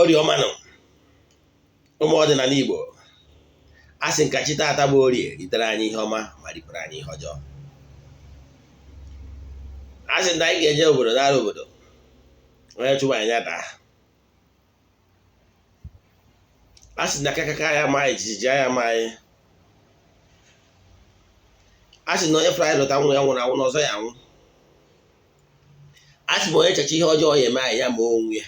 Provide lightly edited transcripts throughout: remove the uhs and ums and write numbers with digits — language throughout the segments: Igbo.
Oriọma nọ ụmụ ọdịnala Igbo a sị nka chi taata bụ orie ritere anyị ihe ọma ma ripụrụ anyị ihe ọjọọ. A sị na anyị ga-eje obodo nara obodo onye chụba anyị daa. A sị na akakaka ya ma ejiji ya ma anyị. A sị na onye fụrụ anyị lụta nwa ya nwụrụ anwụ n'ọzọ ya anwụ. A sị na onye echecha ihe ọjọọ ya eme anyị ya ma onwe ya.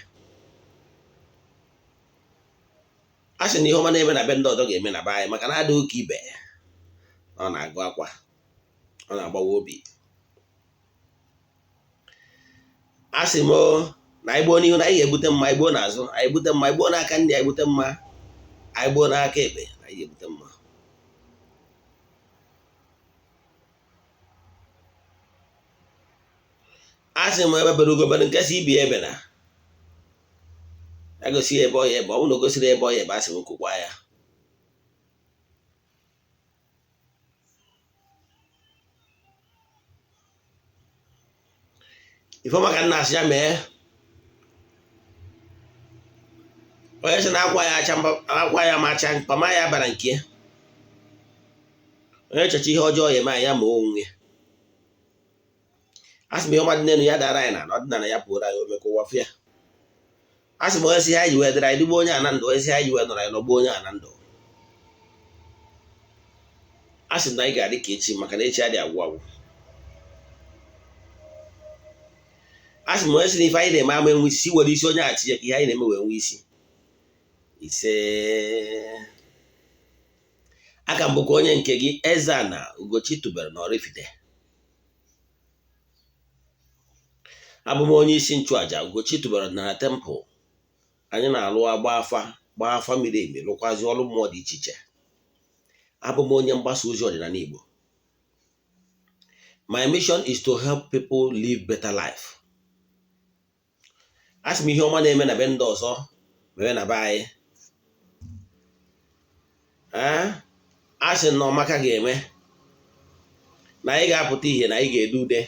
A sị na ihe ọma na-eme na be ndị ọzọ ga-eme na be anyị maka na ada ụka ibe ọ na-agụ akwa, ọ na-agbawa obi. A sị m na anyị gboo n'ihu na anyị ga-ebute mma, anyị gboo n'azụ anyị ebute mma, anyị gboo n'aka ndị anyị ebute mma, anyị gboo n'aka ekpe anyị ga-ebute mma. A sị m ebebere ugobere nke si ibi ebe na ya gosi ebe ọya ebe ọ bụrụ na o gosiri ebe ọya ebe a sị m kwukwa ya. Ifo maka nna asị ya mee onye sị na akwa ya macha mkpama ya bara nke onye echecha ihe ọjọọ ya eme anyị ya ma onwe ya. A sị m ihe ọma dị n'elu ya dara anyị na ọdịnala ya pụrụ anyị omeka ụwa fịa. A sị m onye si ha ji wee dịrị anyị dịgbo onye ana ndụ, onye si ha ji wee nọrọ anyị nọgbuo onye ana ndụ. A sị m na anyị ga-adị ka echi maka na echi adị agwụ agwụ. A sị m onye si na ife anyị na-eme ama enwe isi were isi onye achị ya ka ihe anyị na-eme wee nwe isi ise. Aka m bụkwa onye nke gị Eze-Ana Ugochi tubelu na oraifite. Abụ m onye isi nchụaja Ugochi tubelu na tempụl. Anyị na-alụ gbaa afa miri emi lụkwazi ọrụ mmụọ dị iche iche. Abụ m onye mgbasa ozi ọdịnala Igbo. My mission is to help people live better life. A sị m ihe ọma na-eme na be ndị ọzọ mere na be anyị. A sị na ọmaka ga-eme na anyị ga-apụta ihe na anyị ga-ede ude.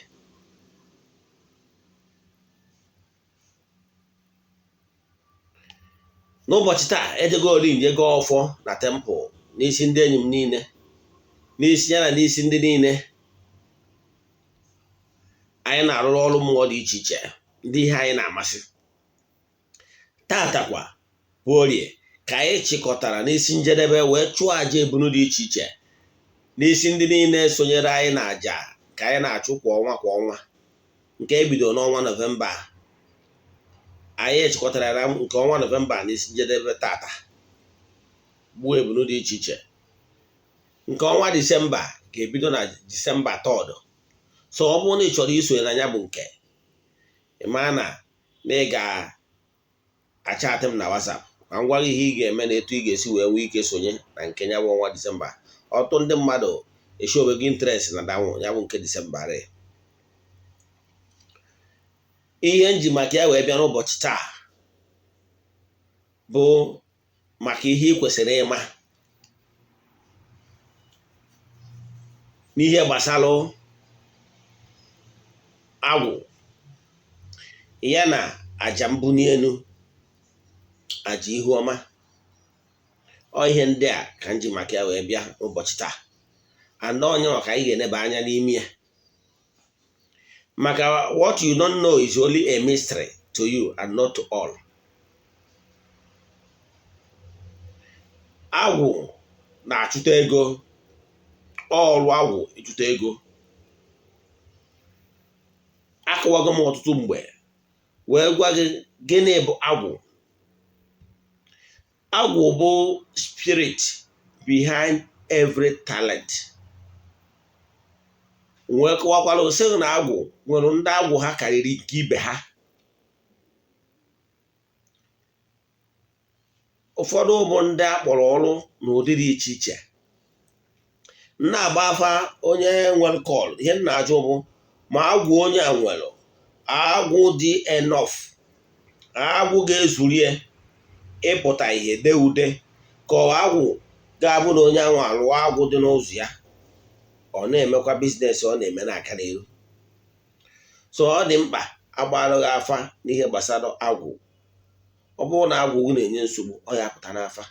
N'ụbọchị taa ejego ori njego ọfọ na tempụl n'isi ndị enyi m niile, n'isi ya na n'isi ndị niile anyị na-arụrụ ọrụ mmụọ dị iche iche ndị ihe anyị na-amasị. Tatakwa bụ orie ka anyị chịkọtara n'isi njedebe wee chụọ aja ebunu dị iche iche n'isi ndị niile sonyere anyị na aja ka anyị na-achụ kwa ọnwa nke ebido n'ọnwa Nọvemba. Anyị echịkọtara ya nke ọnwa Nọvemba n'isi njedebe tata gbuo ebunu dị iche iche. Nke ọnwa Disemba ga-ebido na Disemba 3rd. So ọ bụrụ na ị chọrọ isonye na ya bụ nke ịma na ị ga-achatị m na WhatsApp ma m gwa gị ihe ị ga-eme na etu ị ga-esi wee nwee ike sonye na nke ya bụ ọnwa Disemba. Ọtụtụ ndị mmadụ eshobego interest na danwụ ya bụ nke Disemba rị. Ihe nji maka ya wee bịa n'ụbọchị taa bụ maka ihe ị kwesịrị ịma n'ihe gbasara agwụ ya na aja mbuni-elu, aja ihuoma. Ọ ihe ndị a ka nji maka ya wee bịa n'ụbọchị taa. And onye maka anyị ga-eneba anya n'ime ya. Maka what you don't know is only a mystery to you and not to all. Agwụ na-achụta ego, ọrụ agwụ ịchụta ego. Akọwago m ọtụtụ mgbe wee gwa gị gịnị bụ agwụ. Agwụ bụ spirit behind every talent. Wee kọwakwala sị na agwụ nwere ndị agwụ ha karịrị nke ibe ha. Ụfọdụ bụ ndị akpọrọ ọrụ n'ụdị dị iche iche. Na-agba afa onye nwere kọl ihe m na-ajụ bụ ma agwụ onye a nwere agwụ dị enough, agwụ ga-ezurie ịpụta ihe dee ude ka agwụ ga-abụ na onye ahụ alụọ agwụ dị n'ụzọ ya ọ na-emekwa biznes ọ na-eme n'aka n'ihu. So ọ dị mkpa agbalụghị afa n'ihe gbasara agwụ, ọ bụrụ na agwụ na-enye nsogbu, ọ ya pụta n'afa.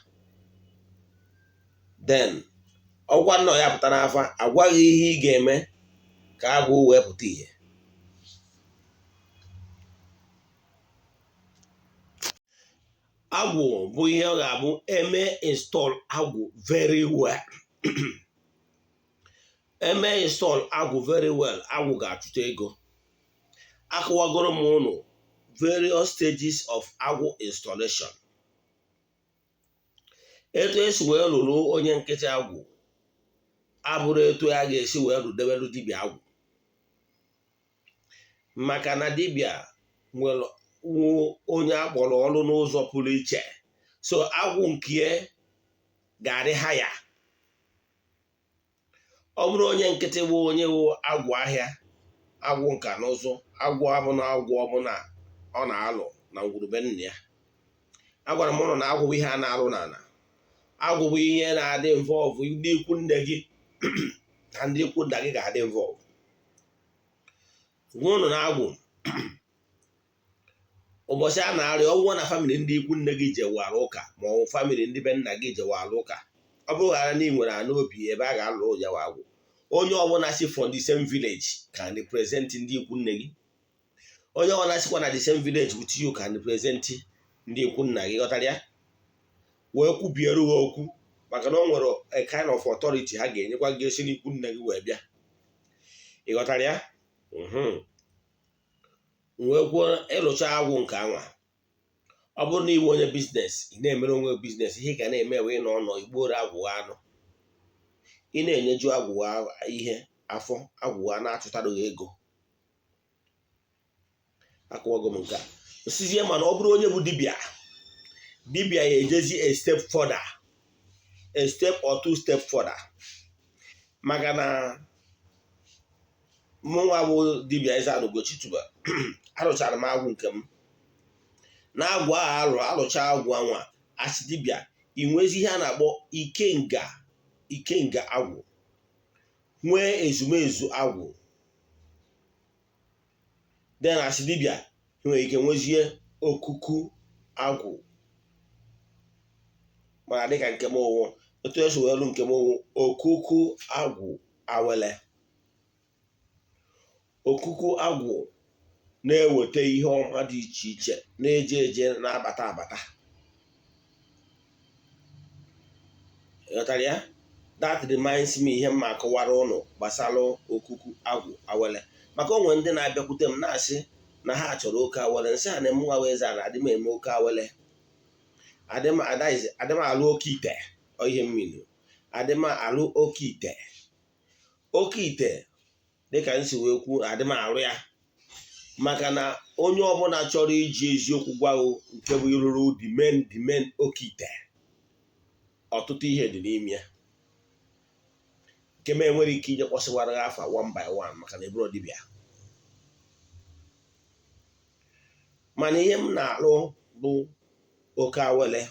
Then ọgwa nna ya pụta n'afa, agwaghị ihe ị ga-eme ka agwụ wee pụta ihe. Agwụ bụ ihe ọ ga-abụ eme install agwụ very well. Eme install agwụ very well, agwụ ga-achụta ego. Akọwagoro m ụnụ various stages of agwụ installation. Etu esi wee lụrụ onye nkịtị agwụ abụrụ etu a ga-esi wee rudebelu dibịa agwụ, maka na dibịa nwere onye akpọrọ ọrụ n'ụzọ pụrụ iche. So agwụ nke ga-adị ha ya. Ọ bụrụ onye nkịtị bụ onye wụ agwụ ahịa, agwụ nka n'ụzụ, agwụ abụna agwụ ọbụla ọ na-alụ na ngwurube nna ya. Agwara m ụnụ na agwụ bụ ihe a na-alụ n'ala. Agwụ bụ ihe na-adị involve ndị ikwu nne gị na ndị ikwu nna gị ga-adị involve. Gwa ụnụ na agwụ ụbọchị a na-arịọ ọgwụgwọ na famịlị ndị ikwu nne gị jewara ụka, ma ọ bụ famịlị ndị be nna gị jewara ụka, ọ bụghara na ị nwere anụ obi ebe a ga-alụ yawa agwụ. Onye ọbụla si from the same village can represent ndị ikwu nne gị. Onye ọbụla sikwa na the same village with you can represent ndị ikwu nna gị, ghọtara ya? Wee kwubiere ha okwu, maka na ọ nwere a kind of authority ha ga-enyekwa gị esi n'ikwu nne gị wee bịa, ịghọtara ya? Wee kwuo ịlụcha agwụ nke anwa. Ọ bụrụ na iwe onye biznes, ị na-emere onwe biznes, ihe ị ga na-eme wee nọ igboro agwụ anụ, ị na-enyeju agwụ ihe afọ, agwụ na-achụtara gị ego. Akụwago m nke a osizie. Mana ọ bụrụ onye bụ dibịa ya ejezi a step further, a step or two step further, maka na mụnwa bụ dibịa Eze-Ana Ugochi tubelu arụchara m agwụ nke m. Na agwụ ahụ alụcha agwụ anwa, asị dibịa inwezi ihe a na-akpọ ikenga agwụ, nwee ezumezu agwụ. Den asị dibịa nwere ike nwezie okuku agwụ. Mana dịka nke m owu, otu esi wee lụ nke m owu okuku agwụ awele. Okuku agwụ na-eweta ihe ọma dị iche iche, na-eje eje, na-abata abata. Ghọtara ya? That reminds me ihe mma akọwara ụnụ gbasara okuku agwụ awele. Maka onwe ndị na-abịakwute m na-asị na ha chọrọ oke awele. Nsị ha na mụnwa wee Eze-Ana adị m eme oke awele, adị m alụ oke ite, ihe mmiri, adị m alụ oke ite. Oke ite dịka nsi wee kwu, adị m arụ ya, maka na onye ọbụla chọrọ iji eziokwu gwago nke bụ ịrụrụ the main oke ite, ọtụtụ ihe dị n'ime ya nke m enwere ike ije kpọsịwara gị afa one by one maka na eburo dibịa. Mana ihe m na-alụ bụ oke awele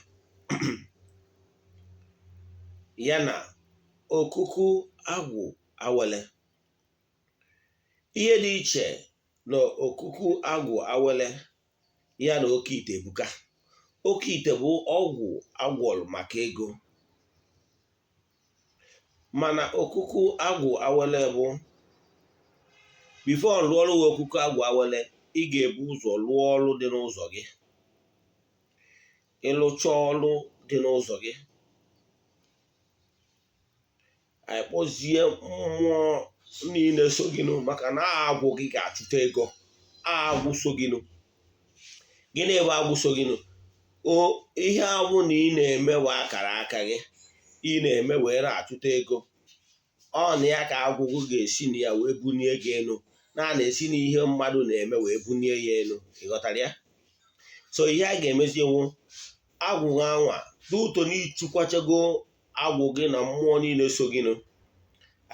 ya na okuku agwụ awele. Ihe dị iche na okuku agwụ awele ya na oke ite ebuka. Oke ite bụ ọgwụ agwọrụ maka ego, mana okuku agwụ awele bụ before lụọ ọrụ okuku agwụ awele, ị ga-ebu ụzọ lụọ ọrụ dị n'ụzọ gị. Ịlụcha ọrụ dị n'ụzọ gị, anyị kpọzie mmụọ niile so gịnụ, maka na agwụ gị ga-achụta ego. Agwụ so gịnụ, gịnị bụ agwụ so gịnụ? Ihe agwụ na ị na-eme wa akara aka gị, ị na-eme wee na-achụta ego. Ọ na ya ka agwụgwụ ga-esi na ya wee bunie gị elu, na-esi n'ihe mmadụ na-eme wee bunie ya elu. Ịghọtara ya? So ihe a ga-emezi ewu agwụ anwa n'ụtọ n'ichukwachago agwụ gị na mmụọ niile so gịnụ.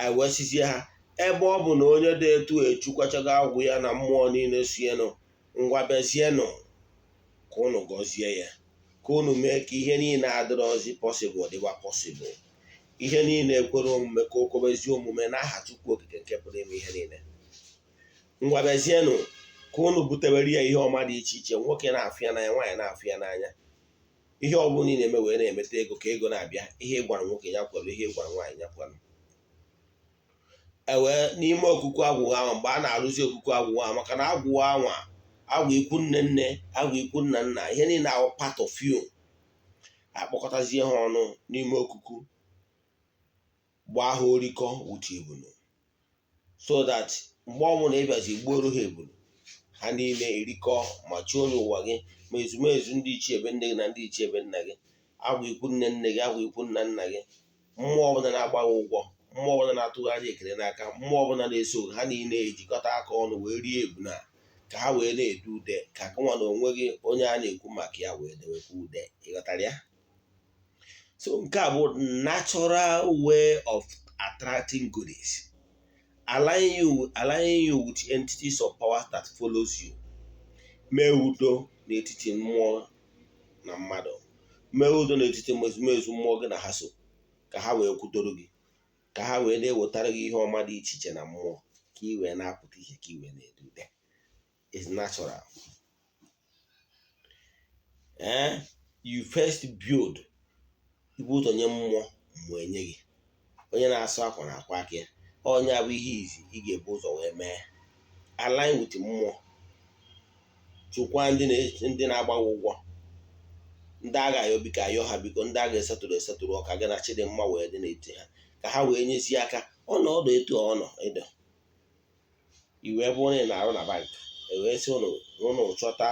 Anyị wee sizie ha ebe ọ bụ na onye dị etu echukwachago agwụ ya na mmụọ niile sienụ, ngwa bezienụ ka unu gọzie ya, ka unu mee ka ihe niile adịrọzi pọsịbụl dịwa pọsịbụl. Ihe niile ekwere omume ka o kwebezi omume n'aha Chukwu okike nke pụrụ ime ihe niile. Ngwa bezienụ ka unu butewere ya ihe ọma dị iche iche, nwoke na-afụ ya n'anya, nwaanyị na-afụ ya n'anya. Ihe ọ bụla ị na-eme wee na-emeta ego ka ego na-abịa. Ihe gwara nwoke ya kwelu, ihe gwara nwaanyị ya kwelu. Ewee n'ime okuku agwụ ahụ, mgbe a na-arụzi okuku agwụ ahụ, maka na agwụ anwa, agwụ ikwu nne nne, agwụ ikwu nna nna, ihe niile ahụ part of you, akpọkọtazie ha ọnụ n'ime okuku, gbaa ha orikọ wutu ebunu, so that mgbe ọbụla ịbịazi gbuoro ha ebunu, ha niile erikọ ma chi onye ụwa gị, ma ezumezu ndị ichie ebe nne gị na ndị ichie ebe nna gị, agwụ ikwu nne nne gị, agwụ ikwu nna nna gị, mmụọ ọbụla na-agbaghị ụgwọ, mmụọ ọbụla na-atụgharị ekele n'aka, mmụọ ọbụla na-eso ha niile ejikọta aka ọnụ wee rie ebuna, ka ha wee na-edu ude, ka gụnwa na onwe gị onye a na-ekwu maka ya wee dewekwa ude. Ịghọtara ya? So nke a bụ natural way of attracting goodies, aligning you with entities of power that follows you. Mee udo n'etiti mmụọ na mmadụ, mee udo n'etiti ezumezu mmụọ gị na ha so, ka ha wee kwudoro gị, ka ha wee na-ewetara gị ihe ọma dị iche iche na mmụọ, ka ị wee na-apụta ihe, ka ị wee na-edu ude. It's natural. You first build, ibu ụzọ nye mmụọ, mmụọ enye gị. Onye na-asụ akwa na akwa aka ya, onye abụ ihe izi ị ga-ebu ụzọ wee mee. Align with mmụọ, chụkwa ndị na-agbawa ụgwọ, ndị agha ayọ biko ayọ ha biko, ndị agha esetụrụ ọka gị na Chidimma wee dị n'eti ha, ka ha wee nyezie aka ọnọdụ etu ọnọ ịdọ. Iwee bụ onye na-arụ na bank, ewee sị ụnụ chọta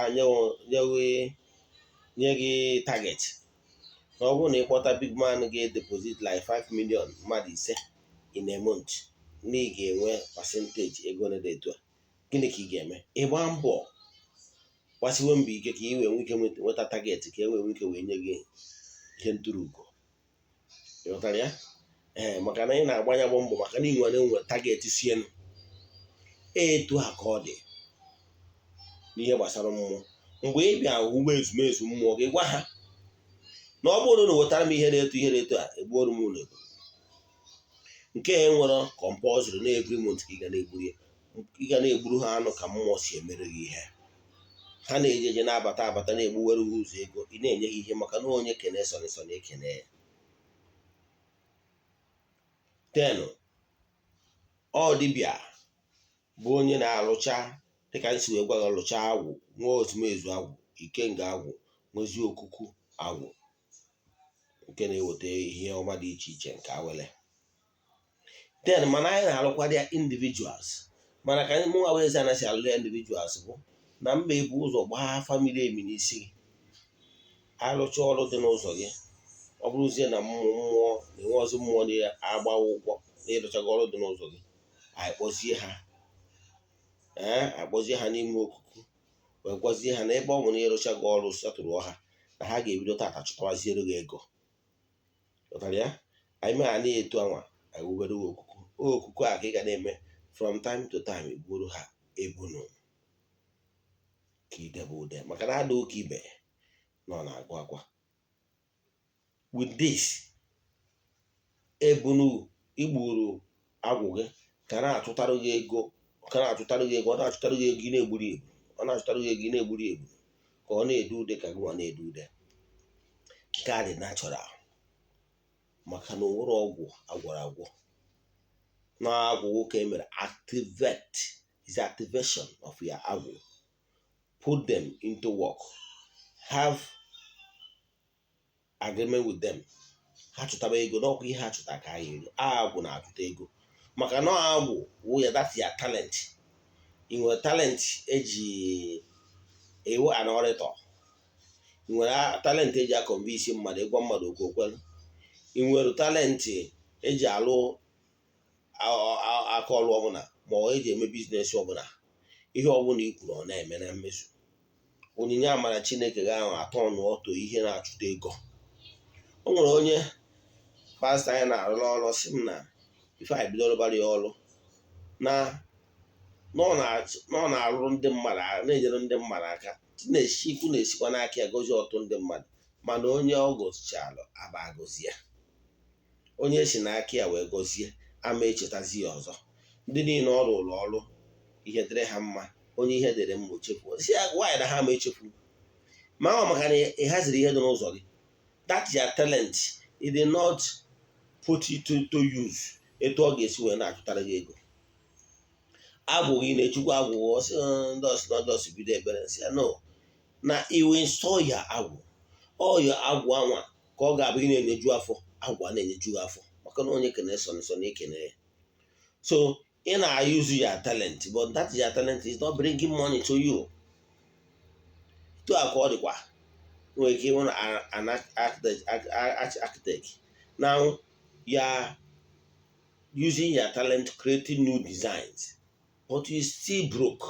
nye gị target, na ọ bụrụ na ịkpọta big man ga-deposit like 5 million mmadụ 5 in a month, na ị ga-enwe percentage ego na etu a. Gịnị ka ị ga-eme? Ịgba mbọ gbasiwe mbọ ike ka ị wee nwee ike nweta target, ka e wee nwee ike wee nye gị ihe ntụrụugo. Ịghọtara ya? Maka na ị na-agbanya mbọ maka na ị nwere target sienu. Etu a ka ọ dị n'ihe gbasara mmụọ. Mgbe ị bịa uwe ezumezu mmụọ gị, gwa ha na ọ bụrụ na wetara m ihe na-eto a, egbuoro m ụlọ ego. Nke a nwere compulsory na every month ka ị ga na-egburu ha anụ ka mmụọ si emere gị ihe. Ha na-eje na-abata na-egbuwere ha ụzọ ego, ị na-enye ha ihe maka na onye kene so na ekene ya. Then ọ dibịa bụ onye na-alụcha, dịka nsi wee gwa gị, lụcha agwụ, nwee ozumezu agwụ, ikenga agwụ, nwezi okuku agwụ, nke na-eweta ihe ọma dị iche iche nke awele. Then mana anyị na-alụkwa ya individuals, mana ka anyị mụnwa wee Eze-Ana si alụ ya individuals bụ na mba ebu ụzọ gbaa family emi n'isi gị. Alụcha ọrụ dị n'ụzọ gị, ọ bụrụzie na mmụọ na-enwe ọzọ mmụọ na-agbawa ụgwọ na ịlụchaga ọrụ dị n'ụzọ gị, anyị kpọzie ha n'ime okuku, wee gwazie ha na ebe ọ bụ na ịrụchaga ọrụ satụrụ ọha, na ha ga-ebido tata chụtawaziere gị ego. Ụtara ya? Anyị mee ha na-eto anwa, anyị wubere okuku a ka ị ga na-eme from time to time, gburu ha ebunu ka idebe ude, maka na ada oke ibe nọ na-agwa agwa. With this, ebunu igburu agwụ gị ka na-achụtara gị ego, ọ na-achụtara gị ego ị na-egburi ebu, ọ na-achụtara gị ego ị na-egburi ebu, ka ọ na-edu ude ka gịnwa na-edu ude. Nke a dị natural, maka na onwere ọgwụ agwọrọ agwọ. Na agwụ nwoke emere activate, is activation of your agwụ. Put them into work, have agreement with them. Ha chụtaba ego, n'ọkwa ihe ha chụta ka anyị eri. Agwụ na-achụta ego, maka na agwụ wụ ya, that's your talent. Ị nwere talent eji ewu an orator, ị nwere talent eji akọnvinsi mmadụ, ịgwa mmadụ okwu okwelu, ị nwere talenti eji alụ aka ọlụ ọbụla, ma ọ eji eme biznes ọbụla. Ihe ọbụla i kwuru ọ na-eme na mmezu. Onyinye amara Chineke ga-ahụ atọ ọnụ ọtọ ihe na-achụta ego. O nwere onye pastọ anyị na-arụrụ ọrụ sị m na ife anyị bidoro bara ya ọrụ na ọ na-arụrụ ndị mmadụ, na-enyere ndị mmadụ aka, Chukwu na-esikwa n'aka ya gozie ọtụ ndị mmadụ, mana onye ọ gọzichalụ aba agọzi ya. Onye si n'aka ya wee gọzie ama echetazi ya ọzọ. Ndị niile ọ rụrụ ọrụ ihe dịrị ha mma, onye ihe dịrị mma ochefu si ya nwaanyị na ha ma echefu ma ọ maka na ị haziri ihe dị n'ụzọ gị. That your talent it did not put it to use etu ọ ga-esi wee na-achụtara gị ego. Agwụ gị na-echukwa agwụgwọ si ndọs bido ekpere si ya no na iwu install ya agwụ ọya agwụ anwa ka ọ ga-abụ ị na-enyeju afọ agwụ a na-enyeju afọ maka na onye kene so na ekene ya. So ị na-use your talent but that your talent is not bringing money to you. Tu aka ọ dịkwa nwere ike ịnwe an architect now you are using your talent creating new designs but you still broke.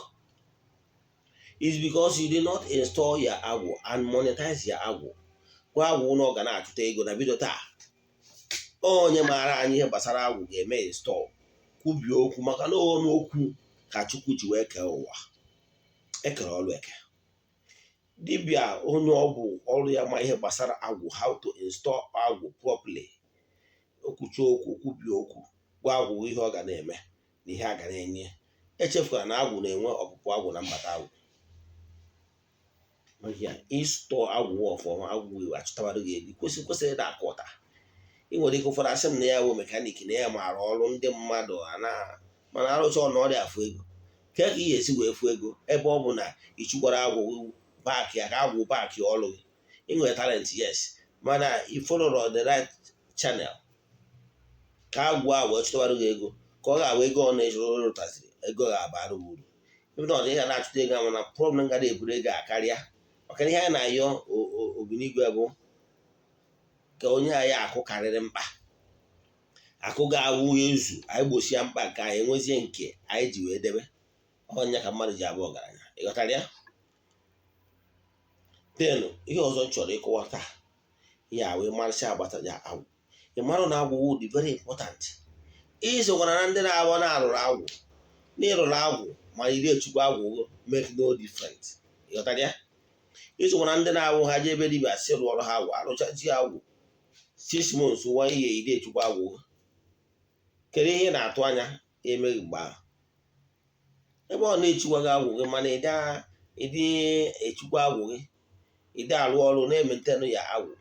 It's because you did not install your agwụ and monetize your agwụ. Kwa agwụ na ọ ga na-achụta ego na bido taa onye maara anyị ihe gbasara agwụ ga-eme install kwubie okwu maka na ọnụ okwu ka Chukwu ji wee kee ụwa ekere ọlụ eke. Dibịa onye ọgwụ ọrụ ya ma ihe gbasara agwụ how to install agwụ properly okwuchi okwu kwubie okwu gwa agwụ ihe ọ ga na-eme na ihe a ga na-enye. Echefukwara na agwụ na-enwe ọpụpụ agwụ na mbata agwụ. Ịstọ agwụ ọfọma agwụ achụtawara gị ego kwesịrị ịda aka ụta. Ị nwere ike ụfọdụ asị m na ya bụ mekanik na ya maara ọrụ ndị mmadụ mana arụcha ọ na ọrịa afụ ego ka ị ga-esi wee fụ ego ebe ọ bụ na ịchụkwara agwụ baakị ya ka agwụ baakị ọrụ gị. Ị nwere talent yes mana ị follow the right channel ka agwụ a wee chụtawara gị ego ka ọ ga-abụ ego ọ na-ejirụtaziri ego ga-abara uru ebe na ọ dị ihe na-achụta ego mana problem ga na-eburu ego a karịa maka ihe anyị na-ayọ Ogbunigwe bụ ka onye anyị akụ karịrị mkpa akụ ga-awụ ezu anyị gbosia mkpa nke anyị enwezie nke anyị ji wee debe ọnya ka mmadụ ji abụ ọgaranya. Ịghọtara ya? Tenu ihe ọzọ chọrọ ịkọwa taa ya wee marịcha agbata ya agwụ. Ị marụ na agwụ dị very important. Isokwana na ndị na-abụ na-arụrụ agwụ n'ịrụrụ agwụ ma iri echukwu agwụ make no difference. Ịghọtara ya? Isokwana ndị na-abụ ha je ebe dibịa si rụọrọ ha agwụ arụchazi agwụ 6 months 1 year iri echukwu agwụ. Kedu ihe ị na-atụ anya emeghị mgbe ahụ ebe ọ na-echukwa gị agwụ gị mana ịdị echukwu agwụ gị ịdị alụ ọrụ na-ementenụ ya agwụ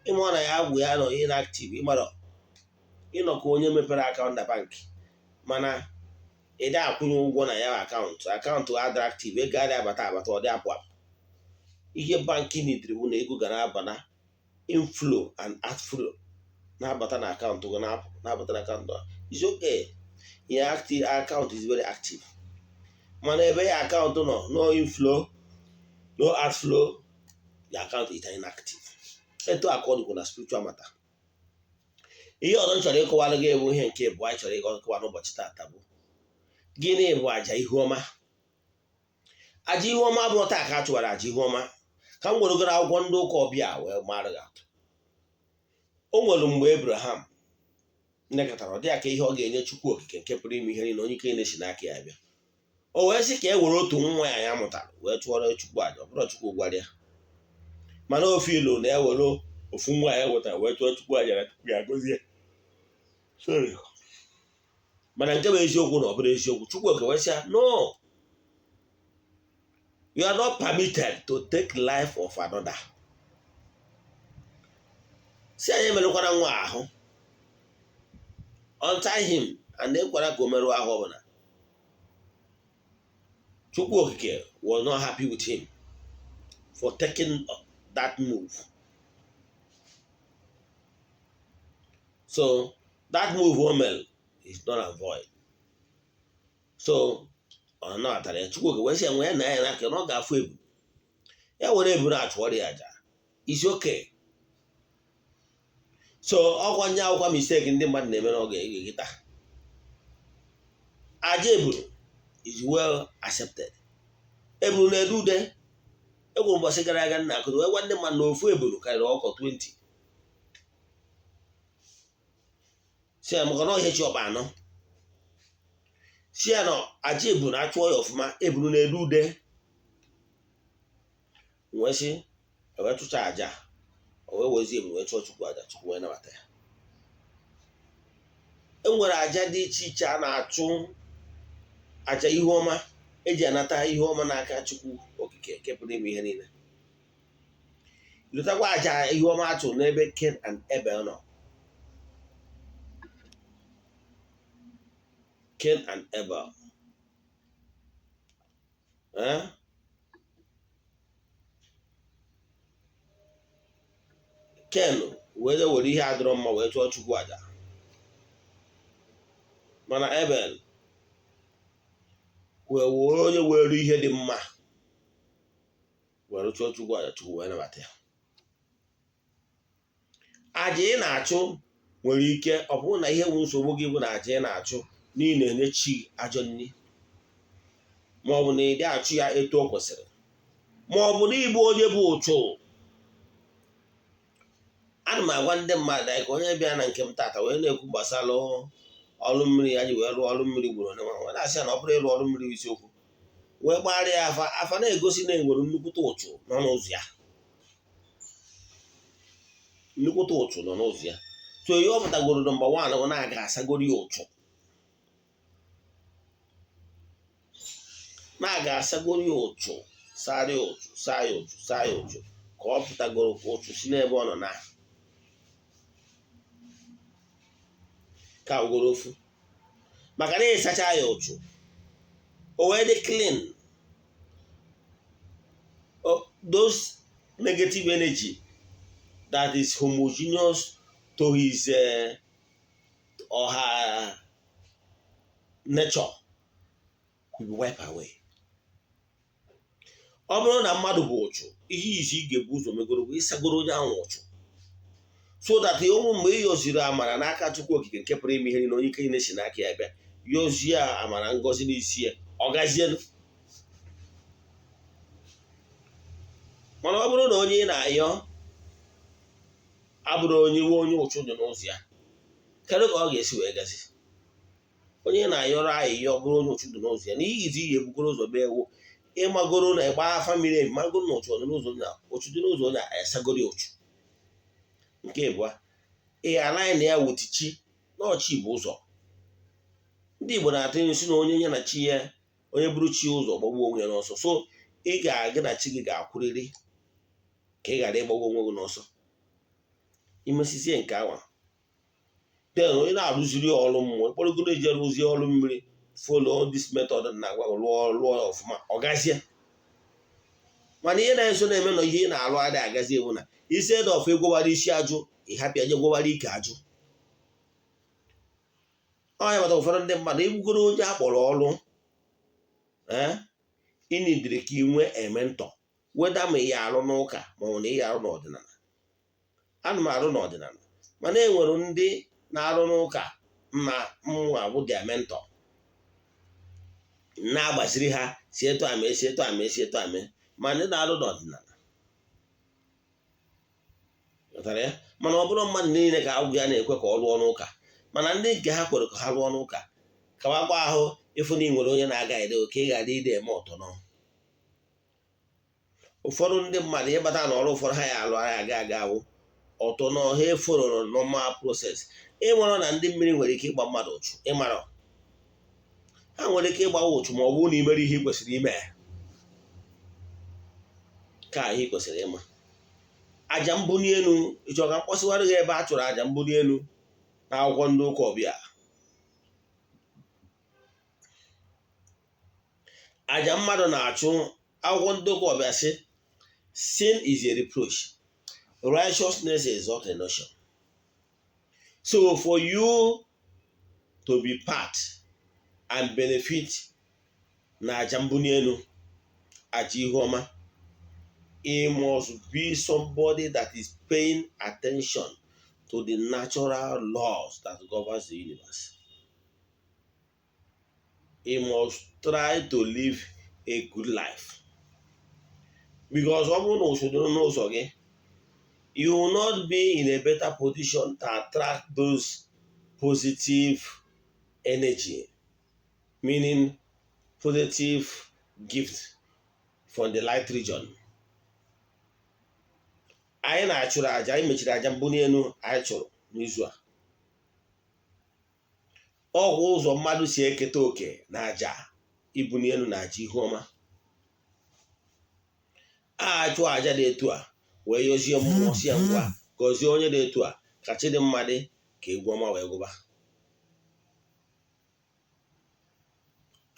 ịma na ya agwụ ya nọ inactive ịmara ịnọ ka onye mepere akaụntụ bank mana ịdị akwụnye ụgwọ na ya akaụntụ adịrị active ego adị abata ọ dị apụ apụ. Ihe banki nidiri bụ na ego ga na-aba na inflow and outflow na-abata na akaụntụ gị na-abata na akaụntụ is okay. Your active account is very active mana ebe ya akaụntụ nọ no inflow no outflow your account is inactive. Etu akọdịkwa na spiritual matter. Ihe ọzọ m chọrọ ịkọwara gị bụ ihe nke bụ anyị chọrọ ịkọwa n'ụbọchị taata bụ gịnị bụ aja ihuoma. Aja ihuoma bụ taa ka a chụwara aja ihuoma ka m gwere goro akwụkwọ ndị ụka ọbịa wee mara gị atụ. O nwere mgbe Abraham nekọtara ọ dị ya ka ihe ọ ga-enye Chukwu okike nke pụrụ ime ihe niile onye ike na-esi n'aka ya bịa. O wee sị ka e were otu nwa ya mụtara wee chụọrọ Chukwu aja. Ọ bụrụ Chukwu gwara ya mana ofe ilu na ewere ofu nwa ya wetara wee chụọ Chukwu aja na Chukwu ya gozie. Sorry. Mana nke bụ eziokwu na ọ bụrụ eziokwu Chukwu oke wee sị ya no, you are not permitted to take life of another. Si anyị emerekwara nwa ahụ untie him and ekwara ka o merụọ ahụ ọbụla. Chukwu okike was not happy with him for taking that move. So that move Omel is not and void. So ọ na-atara ya Chukwu okike wee sị ya nwe ya na ya n'aka na ọ ga-afụ ebu ya were ebu na-achụọrọ ya aja. Is okay. So ọkwa nye akwụkwọ mistake ndị mmadụ na-eme n'oge egeta. Aja eburu is well accepted. Eburu na-edu ude egwuru mbọsị gara aga nna akụrụ wee gwa ndị mmadụ na ofu eburu karịrị ọkọ 20. Si ya maka na ọhịa chi ọba anọ. Si ya na aja eburu na-achụọ ya ọfụma eburu na-edu ude wee sị wee tụcha aja o wee wezi eburu wee chụọ Chukwu aja Chukwu wee nabata ya. E nwere aja dị iche iche a na-achụ. Aja ihuoma eji anata ihuoma n'aka Chukwu okike nke pụrụ ime ihe niile. Lụtakwa aja ihuoma atụ n'ebe Cain and Abel nọ. Cain and Abel. Cain were ihe adịrọ mma wee chụọ Chukwu aja, mana Abel were onye were ihe dị mma were chụọ Chukwu aja, Chukwu wee nabata ya. Aja ị na-achụ nwere ike ọ bụrụ na ihe bụ nsogbu gị bụ na aja ị na-achụ n'ihi na-enye chi ajọ nri, ma ọ bụ na ị dị achụ ya etu o kwesịrị, ma ọ bụ na ịbụ onye bụ ụchụ. Ana m agwa ndị mmadụ anyị ka onye bịa na nke m tata wee na-ekwu gbasara ọrụ mmiri ya ji wee rụọ ọrụ mmiri gburu onye nwa na-asị ya na ọ bụrụ ịrụ ọrụ mmiri isiokwu wee gbara ya afa na-egosi na enwere nnukwute ụchụ nọ n'ụzọ ya. Nnukwute ụchụ nọ n'ụzọ ya. So ihe ọ pụtagoro nọmba 1 bụ na-aga asagoro ya ụchụ, na-aga asagoro ya ụchụ, saa ya ụchụ, saa ya ụchụ, saa ya ụchụ, ka ọ pụtagoro ụchụ si n'ebe ọ nọ na ka ugoro ofu, maka na ịsacha ya ụchụ o wee dị clean. Those negative energy that is homogeneous to his or her nature will be wiped away. Ọ bụrụ na mmadụ bụ ụchụ, ihe izi ị ga-ebu ụzọ megoro bụ ịsagoro onye ahụ ụchụ, so that ụmụ mgbe ị yoziri amara n'aka Chukwu okike nke pụrụ ime ihe niile, onye ike na-esi n'aka ya bịa yozie amara ngọzi n'isi ya, ọ gazienu. Mana ọ bụrụ na onye ị na-ayọ abụrụ onye ụchụ dị n'ụzọ ya, kedu ka ọ ga-esi wee gazi? Onye na-ayọrọ ayịyọ bụrụ onye ụchụ dị n'ụzọ ya, na ihizi ihe ebugoro ụzọ bee ewu ịmagoro na ịgba afa mmiri emi, magoro na ụchụ dị n'ụzọ na ụchụ dị n'ụzọ onye asagoro ụchụ. Nke abụọ, ihe anaghị na ya wutichi na ọchị bụ ụzọ. Ndị Igbo na-atụ nsị na onye nye na chi ya, onye bụrụ chi ụzọ gbagbuo onwe ya n'ọsọ. So ị ga-aga na chi gị ga-akwụrịrị ka ị ghara ịgbagbuo onwe gị n'ọsọ. Imesizie nke awa then onye na-arụziri ọrụ mmụọ kpọrọgoro eji arụzie ọrụ mmiri, follow this method na-agwa lụọ ọfụma, ọ gazie. Mana ihe na-eso na-eme na ihe ị na-alụ adịghị agazi ewu na isi ede ọfụ egwowara isi ajụ, ịhapịa je gwowara ike ajụ. Ọnya mata ụfọdụ ndị mmadụ egbugoro onye a kpọrọ ọrụ ịnidiri ka ị nwee ementọ, weda ma ihe arụ n'ụka ma ọ na ihe arụ n'ọdịnala. Ana m arụ n'ọdịnala, mana e nwere ndị na-arụ n'ụka ma mwa bụ dia mentọ, na-agbaziri ha si etu ame si etu ame si etu ame, ma ndị na-arụ n'ọdịnala ghọtara ya. Mana ọ bụrụ mmadụ niile ka agwụ ya na-ekwe ka ọ rụọ n'ụka, mana ndị nke ha kwere ka ha rụọ n'ụka kawakwa ahụ ịfụ na ị nwere onye na-aga ede oke ị ghara ide eme ọtọnọ. Ụfọdụ ndị mmadụ ịbata na ọrụ ụfọdụ ha ya alụ ha aga aga awụ ọtọnọ, ha efororo normal process. Ịmara na ndị mmiri nwere ike ịgba mmadụ ụchụ, ịmara ha nwere ike ịgba ụchụ ma ọ bụrụ na imere ihe ị kwesịrị ime ka ihe ị kwesịrị ịma. Aja mbuni elu, ịchọ ka mkpọsịwara gị ebe a chụrụ aja mbuni elu na akwụkwọ ndị ụka ọbịa. Aja mmadụ na-achụ, akwụkwọ ndị ụka ọbịa sị sin is a reproach, righteousness is not a notion. So for you to be part and benefit na aja mbuni elu, aja ihuoma, he must be somebody that is paying attention to the natural laws that governs the universe. He must try to live a good life. Because you will not be in a better position to attract those positive energy, meaning positive gift from the light region. Anyị na-achụrụ aja, anyị mechiri aja mbuni elu anyị chụrụ n'izu a. Ọgwụ ụzọ mmadụ si eketa oke na aja ibuni elu na aja ihuoma. A chụọ aja dị etu a wee yozie mmụọ si ya ngwa gọzie onye dị etu a ka chi dị mma dị ka egwu ọma wee gụba.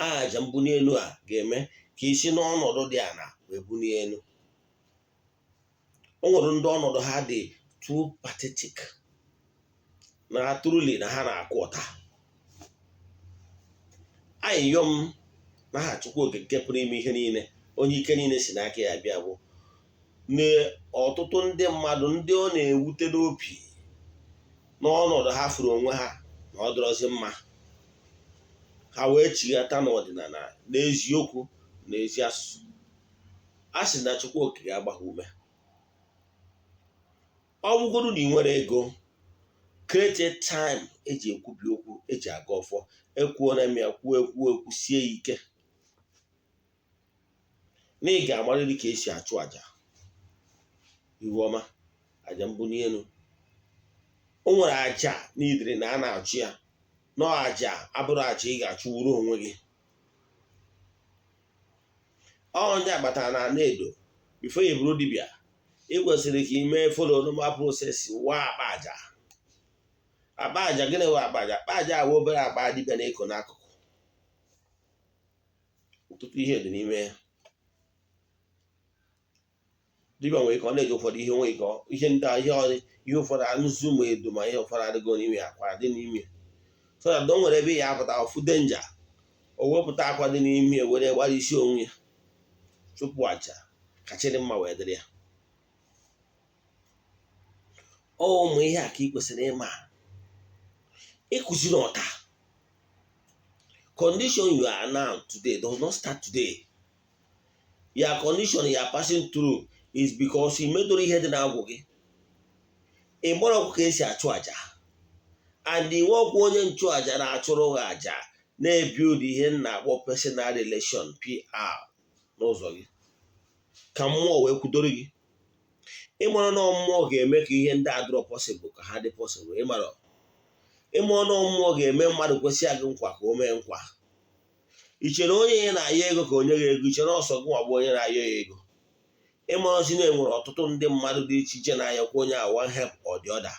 Aja mbuni elu a ga-eme ka isi n'ọnọdụ dị ala wee bunie elu. O nwere ndị ọnọdụ ha dị too pathetic na truly na ha na-akụ ụta. Ayịyọm n'aha Chukwu Okike nke pụrụ ime ihe niile, onye ike niile si n'aka ya bịa, bụ na ọtụtụ ndị mmadụ ndị ọ na-ewute n'obi n'ọnọdụ ha furu onwe ha na ọ dịrọzi mma, ha wee chighata n'ọdịnala n'eziokwu na ezi asụsụ. A sị na Chukwu Okike agba ha ume. Ọ bụgodu na ị nwere ego, create time eji ekwubi okwu, eji aga ọfọ, ekwuo na ya kwuo sie ya ike, na ị ga-amarịrị ka esi achụ aja ihuoma, aja mbuni elu. O nwere aja n'idiri na a na-achụ ya, nọ aja abụrụ aja ị ga-achụwuru onwe gị. Onye agbatara na ana-edo bifo ya bụrụ dibịa, ị kwesịrị ka ị mee folo normal process wa akpa aja. Akpa aja, gịnị wee akpa aja? Akpa aja awụ obere akpa dibịa na-eko n'akụkụ. Ọtụtụ ihe dị n'ime ya. Dibịa nwere ike ọ na-eji ụfọdụ ihe, nwere ike ihe ndị ihe ụfọdụ anụzụ ma edo ma ihe ụfọdụ adịgo n'ime akwa dị n'ime, so that o nwere ebe ya apụta ofu denja, o wepụta akwa dị n'ime were gbara isi onwe ya, chụpụ aja ka chi dị mma wee dịrị ya. Ụmụ ihe a ka ị kwesịrị ịma. Ịkụziri ọta. Condition you are now today does not start today. Your condition you are passing through is because ị medoro ihe dị n'agwụ gị. Ị gbara ọkụ ka esi achụ aja, and iwe ọkwa onye nchụaja na-achụrụ gị aja na-ebi ụdị ihe na-akpọ personal relation PR n'ụzọ gị, ka mmụọ wee kwudoro gị. Ịmara na mmụọ ga-eme ka ihe ndị adịrọ possible ka ha dị possible. Ịmara na mmụọ ga-eme mmadụ kwesị agị nkwa ka o mee nkwa. Ichere onye ya na-ayọ ego ka onye ga-ego, ichere ọsọ gị nwa bụ onye na-ayọ ya ego. Ịmarazi na enwere ọtụtụ ndị mmadụ dị iche iche na-ayọkwa onye a one help or the other.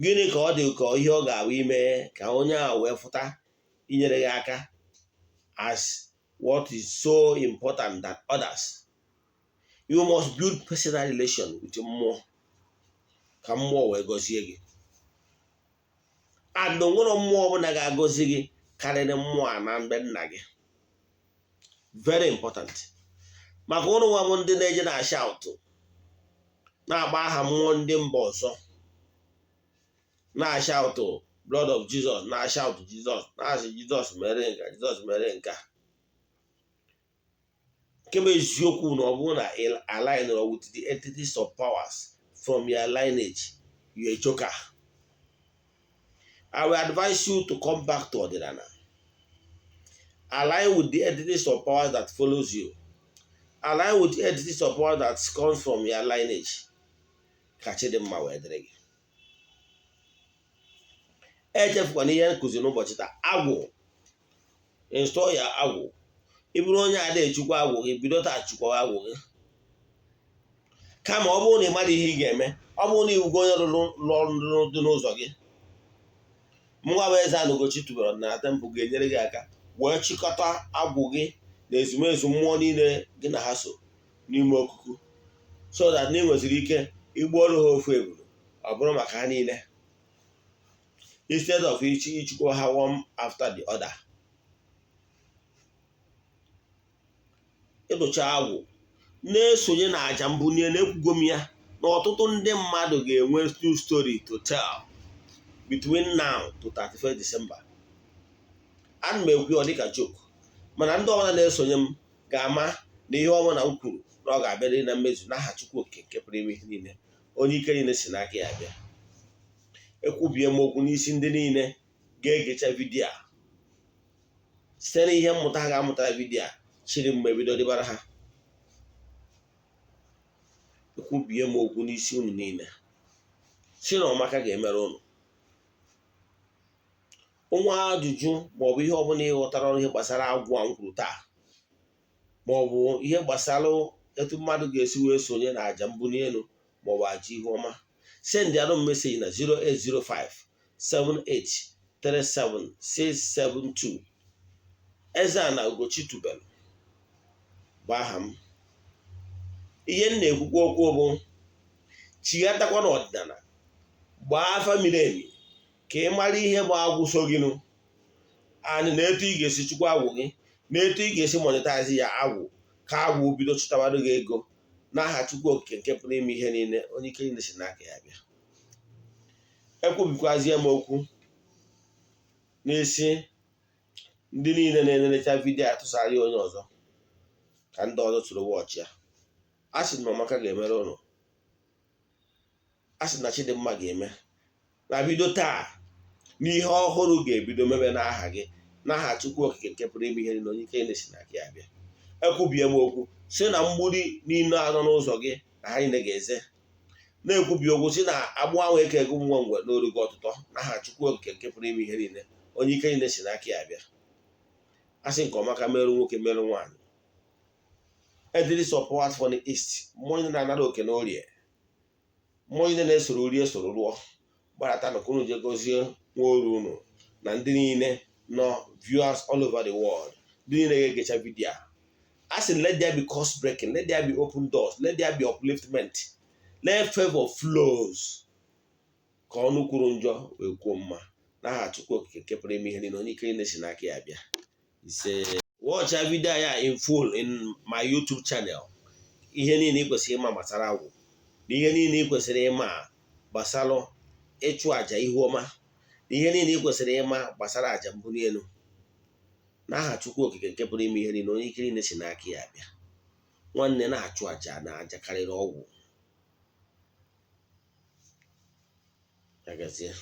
Gịnị ka ọ dị ka ihe ọ ga-abụ ime ka onye a wee fụta inyere gị aka as what is so important than others? You must build personal relation with mmụọ ka mmụọ wee gọzie gị. And nwere mmụọ ọbụla ga-agọzi gị karịrị mmụọ a na mgbe nna gị. Very important. Maka ụnụ nwa bụ ndị na-eje na-asha ụtụ na-agba aha mmụọ ndị mba ọzọ, na-asha ụtụ blood of Jesus, na-asha ụtụ Jizọs, na-asị Jizọs mere nka, Jizọs mere nka. Nke bụ eziokwu na ọ bụrụ na align with the entities of powers from your lineage, you a joker. I will advise you to come back to Odinana. Align with the entities of powers that follows you. Align with the entities of power that comes from your lineage. Kachi dị mma wee dịrị gị. Echefukwana ihe nkụzi n'ụbọchị taa. Agwu. Install ya agwụ. Ị bụrụ onye a na-echukwa agwụ gị, bido taa chukwa agwụ gị. Kama ọ bụrụ na ị mara ihe ị ga-eme, ọ bụrụ na iwugo onye lụrụ dị n'ụzọ gị, mụnwa bụ Eze-Ana Ugochi tubelu na tempụ ga-enyere gị aka wee chịkọta agwụ gị na ezumezu mmụọ niile gị na ha so n'ime okuku, so that na ị nweziri ike igbuoro ha ofu ebulu, ọ bụrụ maka ha niile, instead of ichukwu ha one after the other. Ịdụcha agwụ na-esonye na aja mbuni elu, ekwugo m ya na ọtụtụ ndị mmadụ ga-enwe true story to tell between now to 31st December. Ana m ekwu ọ dịka joke, mana ndị ọbụla na-esonye m ga-ama na ihe ọma na m kwuru na ọ ga-abịarị na mmezu n'aha Chukwu Okike nke pụrụ ime ihe niile, onye ike niile si n'aka ya bịa. Ekwubie m okwu n'isi ndị niile ga-egecha vidiyo a, site na ihe mmụta ha ga-amụtara vidiyo a chiri mgbe bido dịbara ha. Ekwubie m okwu n'isi unu niile si na ọmaka ga-emere unu. nwa ajụjụ maọbụ ihe ọbụla ịghọtara ihe gbasara agwụ a m kwuru taa, maọbụ ihe gbasara etu mmadụ ga-esi wee sonye na aja mbuli elu maọbụ aja ihuoma, send anụ meseji na 08057837672. Eze-Ana Ugochi tubelu bụ aha m. Ihe m na-ekwukwa okwu bụ chighatakwa n'ọdịnala, gbaa afa miri emi ka ị mara ihe bụ agwụ so gịnụ, anyị na etu ị ga-esi chukwa agwụ gị, na etu ị ga-esi monetize ya agwụ, ka agwụ bido chụtawara gị ego n'aha Chukwu okike nke pụrụ ime ihe niile, onye ike niile si n'aka ya bịa. Ekwubikwazie m okwu n'isi ndị niile na-enelecha vidiyo atụsara ya onye ọzọ ka ndị ọzọ tụrụ wọchị ya. A sị na Amaka ga-emere ụnụ, a sị na Chidimma ga-eme, na bido taa n'ihe ọhụrụ ga-ebido mebe n'aha gị, n'aha Chukwu okike nke pụrụ ime ihe niile, onye ike niile si n'aka ya bịa. Ekwubie m okwu si na mgburi niile anọ n'ụzọ gị na ha niile ga-eze. Na-ekwubi okwu si na agbụ ahụ eke ego nwa ngwe n'oru gị ọtụtụ n'aha Chukwu okike nke pụrụ ime ihe niile, onye ike niile si n'aka ya bịa. A sị nke Ọmaka merụ nwoke merụ nwaanyị. Ediri support for the East, mmụọ niile na-anara oke na orie, mmụọ niile na-esoro ori esoro rụọ, gbarata na unu je gozie nwa oru unu na ndị niile nọ viewers all over the world, ndị niile ga-egecha vidiyo a. A sị let there be cost breaking, let there be open doors, let there be upliftment, let favor flows, ka ọnụ kwuru njọ wee kwuo mma n'aha Chukwu okike nke pụrụ ime ihe niile, onye ike niile si n'aka ya bịa. Watch a video ya in full in my YouTube channel. Ihe niile ị kwesịrị ịma gbasara agwụ na ihe niile ị kwesịrị ịma gbasara ịchụ aja ihuoma na ihe niile ị kwesịrị ịma gbasara aja mbuli elu n'aha Chukwu okike nke pụrụ ime ihe niile, onye ike niile si n'aka ya bịa. Nwanne na-achụ aja na aja karịrị ọgwụ. Ya gazie.